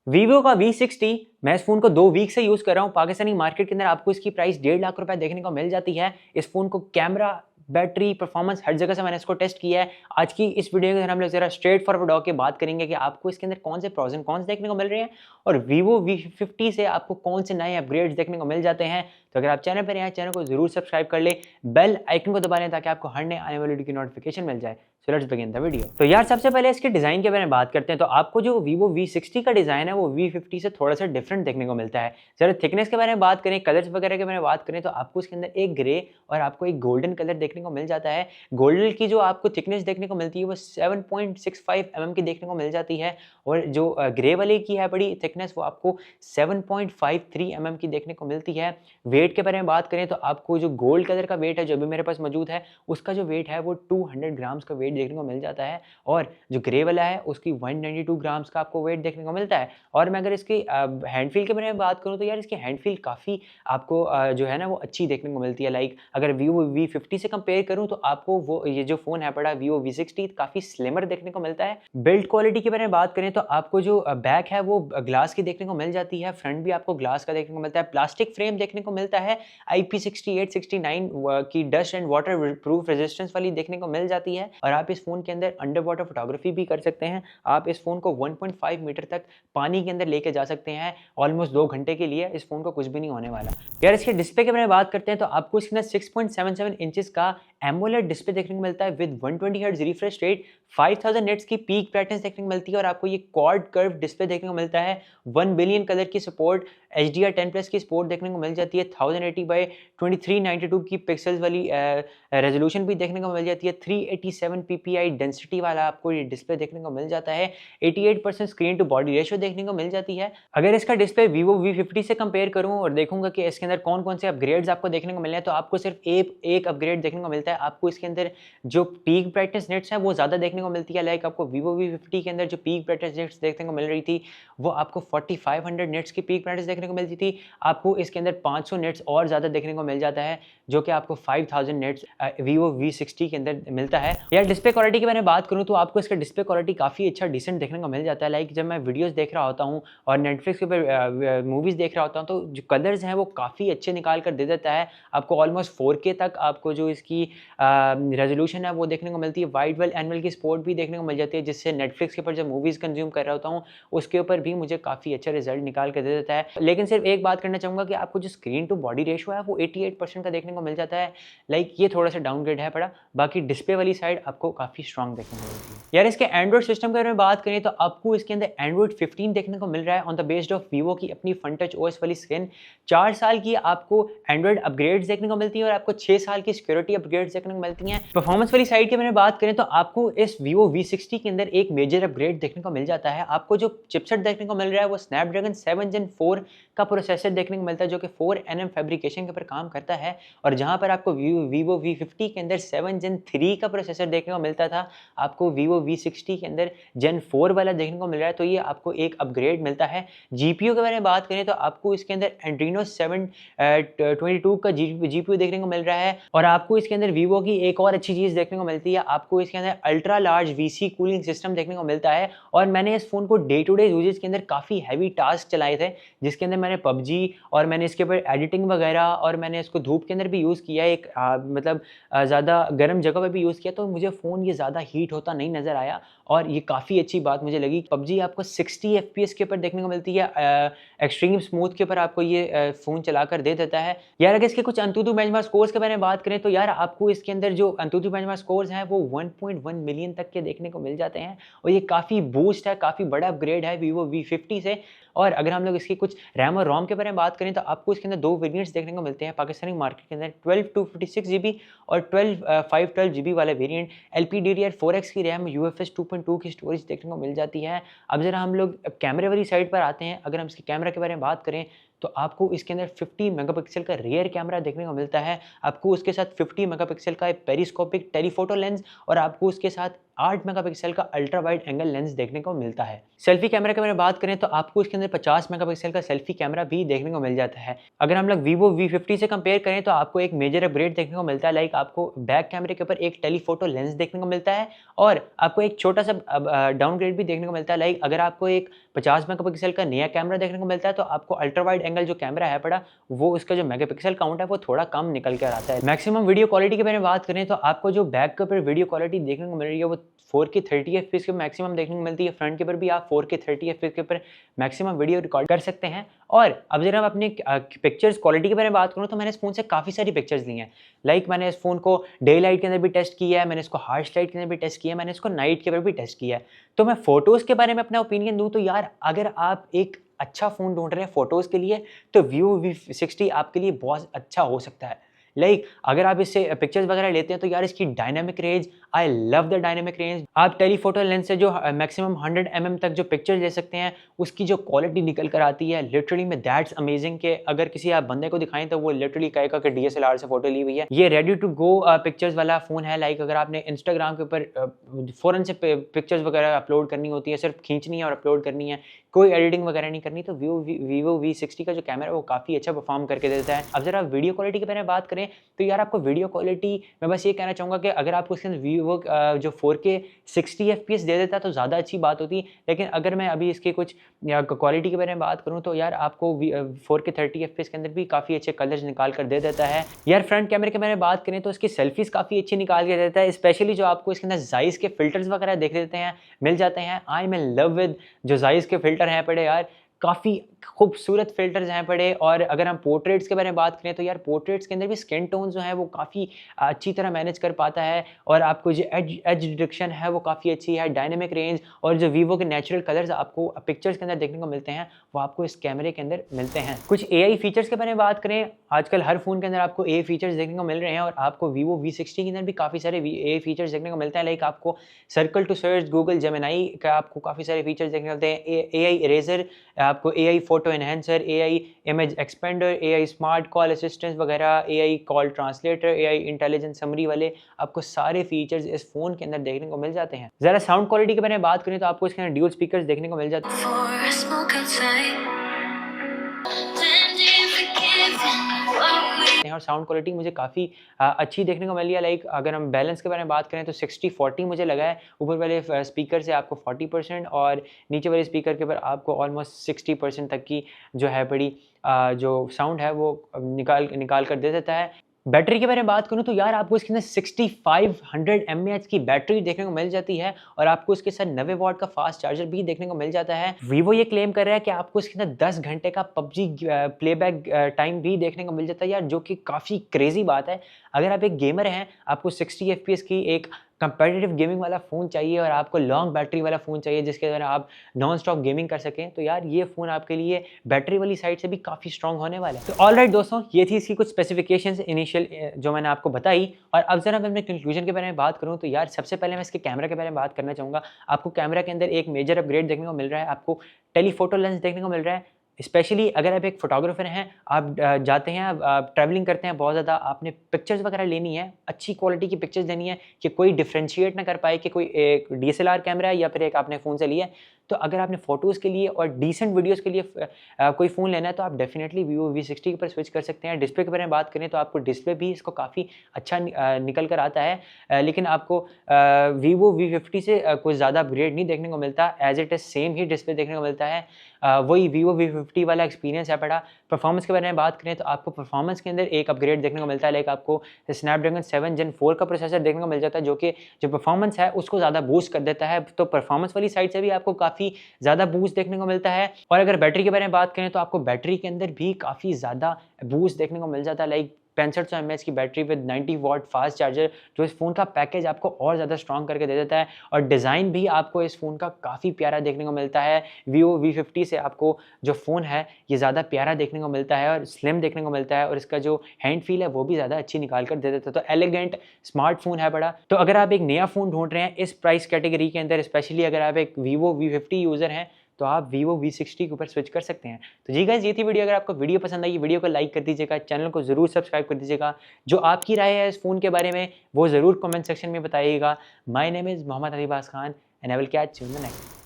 Vivo का V60 मैं इस फ़ोन को 2 वीक से यूज़ कर रहा हूँ। पाकिस्तानी मार्केट के अंदर आपको इसकी प्राइस 1.5 लाख रुपए देखने को मिल जाती है। इस फ़ोन को कैमरा, बैटरी, परफॉर्मेंस हर जगह से मैंने इसको टेस्ट किया है। आज की इस वीडियो के अंदर हम लोग ज़रा स्ट्रेट फॉरवर्ड होके बात करेंगे कि आपको इसके अंदर कौन से प्रोस एंड कॉन्स देखने को मिल रहे हैं और वीवो V50 से आपको कौन से नए अपग्रेड्स देखने को मिल जाते हैं। तो अगर आप चैनल पर नए हैं, चैनल को ज़रूर सब्सक्राइब कर लें, बेल आइकन को दबा लें ताकि आपको हर नए आने वाली वीडियो की नोटिफिकेशन मिल जाए। So let's begin the video. तो यार सबसे पहले इसके डिज़ाइन के बारे में बात करते हैं। तो आपको जो वीवो V60 का डिज़ाइन है वो V50 से थोड़ा सा डिफरेंट देखने को मिलता है। ज़रा थिकनेस के बारे में बात करें, कलर्स वगैरह के बारे में बात करें तो आपको इसके अंदर एक ग्रे और आपको एक गोल्डन कलर देखने को मिल जाता है। गोल्डन की जो आपको थिकनेस देखने को मिलती है वो 7.65 की देखने को मिल जाती है और जो ग्रे वाले की है बड़ी थिकनेस वो आपको 7.53 की देखने को मिलती है। वेट के बारे में बात करें तो आपको जो गोल्ड कलर का वेट है जो अभी मेरे पास मौजूद है उसका जो वेट है वो 200 ग्राम्स का वेट देखने को मिल जाता है और जो ग्रे वाला है उसकी 192 ग्राम्स का आपको वेट देखने को मिलता है। और मैं अगर इसकी हैंड फील के बारे में बात करूँ तो यार इसकी हैंड फील काफ़ी आपको जो है ना वो अच्छी देखने को मिलती है। लाइक अगर वीवो V50 से कंपेयर करूँ तो आपको वो ये जो फ़ोन है बड़ा वीवो V60 काफ़ी स्लिमर देखने को मिलता है। बिल्ड क्वालिटी के बारे में बात करें तो आपको जो बैक है वो ग्लास की देखने को मिल जाती है, फ्रंट भी आपको ग्लास का देखने को मिलता है, प्लास्टिक फ्रेम देखने को मिलता है, IP68 69 की dust and water proof resistance वाली देखने को मिल जाती है और आप इस फ़ोन के अंदर अंडर वाटर फोटोग्राफी भी कर सकते हैं। आप इस फ़ोन को 1.5 मीटर तक पानी के अंदर लेके जा सकते हैं ऑलमोस्ट 2 घंटे के लिए। इस फ़ोन को कुछ भी नहीं होने वाला। यार इसके डिस्प्ले के बारे में बात करते हैं तो आपको इसके अंदर 6.77 इंचेस का एमोलेड डिस्प्ले देखने को मिलता है with 120 hertz refresh rate, 5000 nits की पीक ब्राइटनेस देखने को मिलती है और आपको ये क्वाड कर्व डिस्प्ले देखने को मिलता है। 1 बिलियन कलर की सपोर्ट, HDR10+ की सपोर्ट देखने को मिल जाती है, 1080 बाय 2392 की पिक्सल्स वाली रेजोल्यूशन भी देखने को मिल जाती है, 387 ppi डेंसिटी वाला आपको ये डिस्प्ले देखने को मिल जाता है, 88% स्क्रीन टू बॉडी रेशियो देखने को मिल जाती है। अगर इसका डिस्प्ले वीवो V50 से कंपेयर करूं और देखूंगा कि इसके अंदर कौन कौन से अपग्रेड्स आपको देखने को मिले हैं तो आपको सिर्फ एक अपग्रेड देखने को मिलता है। आपको इसके अंदर जो पीक ब्राइटनेस नेट्स है वो ज़्यादा देखने को मिलती है। लाइक आपको वीवो V50 के अंदर जो पीक ब्राइटनेस नेट्स देखने को मिल रही थी वो आपको 4500 नेट्स की पीक ब्राइटनेस देखने को मिलती थी। आपको इसके अंदर 500 नेट्स और ज़्यादा देखने को मिल जाता है जो कि आपको 5000 नेट्स वीवो V60 के अंदर मिलता है। यार डिस्प्ले क्वालिटी के बारे में बात करूँ तो आपको इसका डिस्प्ले क्वालिटी काफ़ी अच्छा डिसेंट देखने को मिल जाता है। लाइक जब मैं वीडियोस देख रहा होता हूँ और नेटफ्लिक्स के ऊपर मूवीज़ देख रहा होता हूँ तो जो कलर्स हैं वो काफ़ी अच्छे निकाल कर दे देता है। आपको ऑलमोस्ट 4K तक आपको जो इसकी रेजोल्यूशन है वो देखने को मिलती है। वाइड वेल एनुअल की सपोर्ट भी देखने को मिल जाती है जिससे नेटफ्लिक्स के ऊपर जब मूवीज़ कंज्यूम कर रहा होता हूँ उसके ऊपर भी मुझे काफ़ी अच्छा रिजल्ट निकाल कर दे देता है। लेकिन सिर्फ एक बात करना चाहूँगा कि आपको जो स्क्रीन टू बॉडी रेशियो है वो 88% का देखने को मिल जाता है। लाइक ये थोड़ा सा डाउनग्रेड है पड़ा, बाकी डिस्प्ले वाली साइड आपको काफ़ी स्ट्रॉन्ग देखने को मिलती है। यार इसके एंड्रॉइड सिस्टम के बारे में बात करें तो आपको इसके अंदर एंड्रॉइड 15 देखने को मिल रहा है on the based of Vivo की अपनी FunTouch OS वाली स्क्रीन। 4 साल की आपको एंड्रॉइड अपग्रेड्स देखने को मिलती है और आपको 6 साल की सिक्योरिटी अपग्रेड्स देखने को मिलती हैं। परफॉर्मेंस वाली साइड के बारे में बात करें तो आपको इस वीवो V60 के अंदर एक मेजर अपग्रेड देखने को मिल जाता है। आपको जो चिपसेट देखने को मिल रहा है वो स्नैपड्रैगन 7 Gen 4 का प्रोसेसर देखने को मिलता है जो कि 4nm फैब्रिकेशन के ऊपर काम करता है और जहां पर आपको वीवो V50 के अंदर 7 Gen 3 का प्रोसेसर देखने को मिलता था आपको वीवो V60 के अंदर Gen 4 वाला देखने को मिल रहा है। तो ये आपको एक अपग्रेड मिलता है। जीपीयू के बारे में बात करें तो आपको इसके अंदर एड्रीनो 722 का जीपीयू देखने को मिल रहा है और आपको इसके अंदर वीवो की एक और अच्छी चीज़ देखने को मिलती है। आपको इसके अंदर ultra large VC cooling system देखने को मिलता है और मैंने इस फ़ोन को डे टू डे यूजेस के अंदर काफ़ी हैवी टास्क चलाए थे जिसके अंदर मैंने PUBG और मैंने इसके ऊपर एडिटिंग वगैरह और मैंने इसको धूप के अंदर भी यूज़ किया है। एक मतलब ज़्यादा गर्म जगह पे भी यूज़ किया तो मुझे फ़ोन ये ज़्यादा हीट होता नहीं नज़र आया और ये काफ़ी अच्छी बात मुझे लगी। PUBG आपको 60 FPS के ऊपर देखने को मिलती है, एक्सट्रीम स्मूथ के ऊपर आपको ये फ़ोन चलाकर दे देता है। यार अगर इसके कुछ अंतुतु बेंचमार्क स्कोर्स के बारे में बात करें तो यार आपको इसके अंदर जो अंतुतु बेंचमार्क स्कोर्स हैं वो 1.1 मिलियन तक के देखने को मिल जाते हैं और ये काफ़ी बूस्ट है, काफ़ी बड़ा अपग्रेड है वीवो V50 से। और अगर हम लोग इसकी कुछ रैम और रोम के बारे में बात करें तो आपको इसके अंदर 2 वेरिएंट्स देखने को मिलते हैं पाकिस्तानी मार्केट के अंदर, 12 256 GB और 512 GB वाला वेरिएंट। LPDDR4X की रैम, UFS 2.2 की स्टोरेज देखने को मिल जाती है। अब जरा हम लोग कैमरे वाली साइड पर आते हैं। अगर हम इसके कैमरा के बारे में बात करें तो आपको इसके अंदर 50 मेगापिक्सल का रियर कैमरा देखने को मिलता है। आपको उसके साथ 50 मेगापिक्सल का पेरिस्कोपिक टेलीफोटो लेंस और आपको उसके साथ 8 मेगापिक्सल का अल्ट्रा वाइड एंगल लेंस देखने को मिलता है। सेल्फी कैमरा के बारे में बात करें तो आपको इसके अंदर 50 मेगापिक्सल का सेल्फी कैमरा भी देखने को मिल जाता है। अगर हम लोग Vivo V50 से कंपेयर करें तो आपको एक मेजर अपग्रेड देखने को मिलता है, लाइक आपको बैक कैमरे के ऊपर एक टेलीफोटो लेंस देखने को मिलता है और आपको एक छोटा सा डाउनग्रेड भी देखने को मिलता है। लाइक अगर आपको एक 50 मेगापिक्सल का नया कैमरा देखने को मिलता है तो आपको अल्ट्रा वाइड एंगल जो कैमरा है पड़ा, वो उसका जो मेगापिक्सल काउंट है वो थोड़ा कम निकल कर आता है। मैक्सिमम वीडियो क्वालिटी के बारे में बात करें तो आपको जो बैक के ऊपर वीडियो क्वालिटी देखने को मिल रही है वो 4K 30 FPS के मैक्सिमम देखने को मिलती है। फ्रंट के ऊपर भी आप 4K 30 FPS के ऊपर मैक्सिमम वीडियो रिकॉर्ड कर सकते हैं। और अब जरा मैं अपने पिक्चर्स क्वालिटी के बारे में बात करूं तो मैंने इस फोन से काफ़ी सारी पिक्चर्स ली हैं। लाइक मैंने इस फोन को डे लाइट के अंदर भी टेस्ट किया है, मैंने इसको हार्श लाइट के अंदर भी टेस्ट किया है, मैंने इसको नाइट के ऊपर भी टेस्ट किया है। तो मैं फोटोज़ के बारे में अपना ओपिनियन दूँ तो यार, अगर आप एक अच्छा फ़ोन ढूंढ रहे हैं फोटोज़ के लिए तो Vivo V60 आपके लिए बहुत अच्छा हो सकता है। लाइक अगर आप इससे पिक्चर्स वगैरह लेते हैं तो यार इसकी dynamic range, I love the dynamic range. आप टेलीफोटो लेंस से जो मैक्सिमम 100 mm तक जो पिक्चर ले सकते हैं, उसकी जो क्वालिटी निकल कर आती है लिटरली में दैट्स अमेजिंग के अगर किसी आप बंदे को दिखाएं तो वो लिटरली कहेगा कि DSLR से फोटो ली हुई है। ये रेडी टू गो पिक्चर्स वाला फ़ोन है। लाइक अगर आपने इंस्टाग्राम के ऊपर फ़ौरन से पिक्चर्स वगैरह अपलोड करनी होती है, सिर्फ खींचनी है और अपलोड करनी है, कोई एडिटिंग वगैरह नहीं करनी, तो Vivo V60 का जो कैमरा है वो काफ़ी अच्छा परफॉर्म करके देता है। अब जरा वीडियो क्वालिटी के बारे में बात करें तो यार आपको वीडियो क्वालिटी, मैं बस ये कहना चाहूँगा कि अगर आपको इसके अंदर Vivo जो 4K 60 FPS दे देता तो ज़्यादा अच्छी बात होती। लेकिन अगर मैं अभी इसके कुछ क्वालिटी के बारे में बात करूँ तो यार आपको 4K 30 FPS के अंदर भी काफ़ी अच्छे कलर्स निकाल कर दे देता है। यार फ्रंट कैमरे के बारे में बात करें तो इसकी सेल्फीज़ काफ़ी अच्छी निकाल के देता है, स्पेशली जो आपको इसके अंदर जाइस के फिल्टर्स वगैरह देख देते हैं, मिल जाते हैं। I am in love with जो जाइस के फिल्टर हैं पड़े यार, काफ़ी खूबसूरत फिल्टर्स हैं पड़े। और अगर हम पोर्ट्रेट्स के बारे में बात करें तो यार पोर्ट्रेट्स के अंदर भी स्किन टोन जो है वो काफ़ी अच्छी तरह मैनेज कर पाता है और आपको जो एज डिटेक्शन है वो काफ़ी अच्छी है, डायनेमिक रेंज और जो Vivo के नेचुरल कलर्स आपको पिक्चर्स के अंदर देखने को मिलते हैं वो आपको इस कैमरे के अंदर मिलते हैं। कुछ AI फीचर्स के बारे में बात करें, आजकल हर फ़ोन के अंदर आपको AI फीचर्स देखने को मिल रहे हैं और आपको Vivo V60 के अंदर भी काफ़ी सारे AI फीचर्स देखने को मिलते हैं। लाइक आपको circle to search, Google Gemini का आपको काफ़ी सारे फीचर्स देखने को मिलते हैं। AI इरेजर, आपको AI photo enhancer, AI image expander, AI smart call assistant वगैरह, AI call translator, AI intelligent summary वाले आपको सारे फीचर्स इस फ़ोन के अंदर देखने को मिल जाते हैं। ज़रा साउंड क्वालिटी के बारे में बात करें तो आपको इसके अंदर ड्यूल स्पीकर्स देखने को मिल जाते हैं और साउंड क्वालिटी मुझे काफ़ी अच्छी देखने को मिली है। लाइक अगर हम बैलेंस के बारे में बात करें तो 60-40 मुझे लगा है। ऊपर वाले स्पीकर से आपको 40% और नीचे वाले स्पीकर के ऊपर आपको ऑलमोस्ट 60% तक की जो है बड़ी जो साउंड है वो निकाल कर दे देता है। बैटरी के बारे में बात करूँ तो यार आपको इसके अंदर 6500 mAh की बैटरी देखने को मिल जाती है और आपको इसके साथ 90 वाट का फास्ट चार्जर भी देखने को मिल जाता है। Vivo ये क्लेम कर रहा है कि आपको इसके अंदर 10 घंटे का PUBG प्लेबैक टाइम भी देखने को मिल जाता है यार, जो कि काफ़ी क्रेजी बात है। अगर आप एक गेमर हैं, आपको 60 FPS की एक कंपेटिटिव गेमिंग वाला फ़ोन चाहिए और आपको लॉन्ग बैटरी वाला फ़ोन चाहिए जिसके अंदर आप नॉन स्टॉप गेमिंग कर सकें, तो यार ये फ़ोन आपके लिए बैटरी वाली साइड से भी काफ़ी स्ट्रॉन्ग होने वाला है। तो ऑलराइट दोस्तों, ये थी इसकी कुछ स्पेसिफिकेशंस इनिशियल जो मैंने आपको बताई। और अब ज़रा मैं अपने कंक्लूजन के बारे में बात करूँ तो यार सबसे पहले मैं इसके कैमरा के बारे में बात करना चाहूँगा। आपको कैमरा के अंदर एक मेजर अपग्रेड देखने को मिल रहा है, आपको टेलीफोटो लेंस देखने को मिल रहा है। स्पेशली अगर आप एक फोटोग्राफर हैं, आप जाते हैं, आप ट्रैवलिंग करते हैं बहुत ज़्यादा, आपने पिक्चर्स वगैरह लेनी है, अच्छी क्वालिटी की पिक्चर्स लेनी है कि कोई डिफ्रेंशिएट ना कर पाए कि कोई एक DSLR कैमरा है या फिर एक आपने फ़ोन से लिया है। तो अगर आपने फ़ोटोज़ के लिए और डिसेंट वीडियोज़ के लिए कोई फ़ोन लेना है तो आप डेफिनेटली Vivo V60 के ऊपर स्विच कर सकते हैं। डिस्प्ले के बारे में बात करें तो आपको डिस्प्ले भी इसको काफ़ी अच्छा निकल कर आता है, लेकिन आपको Vivo V50 से कुछ ज़्यादा अपग्रेड नहीं देखने को मिलता, एज इट इज़ सेम ही डिस्प्ले देखने को मिलता है। वही Vivo V50 वाला एक्सपीरियंस है पड़ा। परफॉर्मेंस के बारे में बात करें तो आपको परफॉर्मेंस के अंदर एक अपग्रेड देखने को मिलता है, लाइक आपको स्नैपड्रैगन 7 Gen 4 का प्रोसेसर देखने को मिल जाता है जो कि जो परफॉर्मेंस है उसको ज़्यादा बूस्ट कर देता है। तो परफॉर्मेंस वाली साइड से भी आपको काफ़ी ज़्यादा बूस्ट देखने को मिलता है। और अगर बैटरी के बारे में बात करें तो आपको बैटरी के अंदर भी काफ़ी ज़्यादा बूस्ट देखने को मिल जाता है, लाइक 6500 mAh की battery with 90 watt fast charger, जो इस फ़ोन का पैकेज आपको और ज़्यादा स्ट्रॉन्ग करके दे देता है। और डिज़ाइन भी आपको इस फ़ोन का काफ़ी प्यारा देखने को मिलता है। Vivo V50 से आपको जो फ़ोन है ये ज़्यादा प्यारा देखने को मिलता है और स्लिम देखने को मिलता है और इसका जो हैंड फील है वो भी ज़्यादा अच्छी निकाल कर दे देता है। तो एलिगेंट स्मार्टफोन है बड़ा। तो अगर आप एक नया फ़ोन ढूंढ रहे हैं इस प्राइस कैटेगरी के अंदर, स्पेशली अगर आप एक Vivo V50 यूज़र हैं, तो आप Vivo V60 के ऊपर स्विच कर सकते हैं। तो जी गाइस, ये थी वीडियो। अगर आपको वीडियो पसंद आई, वीडियो को लाइक कर दीजिएगा, चैनल को ज़रूर सब्सक्राइब कर दीजिएगा। जो आपकी राय है इस फ़ोन के बारे में वो ज़रूर कमेंट सेक्शन में बताइएगा। My name is Mohammad Alibaz Khan and I will catch you in the next.